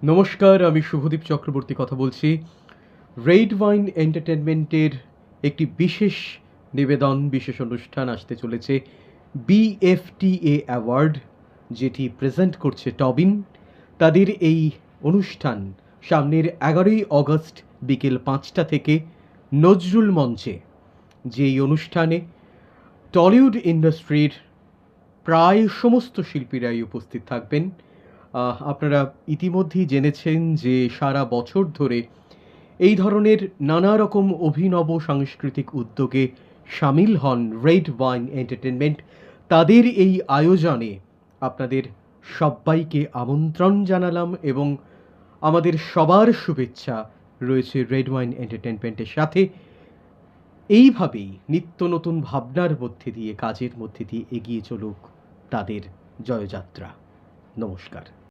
নমস্কার, আমি শুভদীপ চক্রবর্তী কথা বলছি। রেড ওয়াইন এন্টারটেনমেন্টের একটি বিশেষ নিবেদন, বিশেষ অনুষ্ঠান আসতে চলেছে। BFTA অ্যাওয়ার্ড, যেটি প্রেজেন্ট করছে টবিন। তাদের এই অনুষ্ঠান সামনের 11ই অগস্ট বিকেল 5টা থেকে নজরুল মঞ্চে, যেই অনুষ্ঠানে টলিউড ইন্ডাস্ট্রির প্রায় সমস্ত শিল্পীরাই উপস্থিত থাকবেন। আপনারা ইতিমধ্যেই জেনেছেন যে সারা বছর ধরে এই ধরনের নানা রকম অভিনব সাংস্কৃতিক উদ্যোগে সামিল হন রেড ওয়াইন এন্টারটেনমেন্ট। তাদের এই আয়োজনে আপনাদের সব্বাইকে আমন্ত্রণ জানালাম এবং আমাদের সবার শুভেচ্ছা রয়েছে রেড ওয়াইন এন্টারটেনমেন্টের সাথে। এইভাবেই নিত্য নতুন ভাবনার মধ্যে দিয়ে, কাজের মধ্যে দিয়ে এগিয়ে চলুক তাদের জয়যাত্রা। নমস্কার।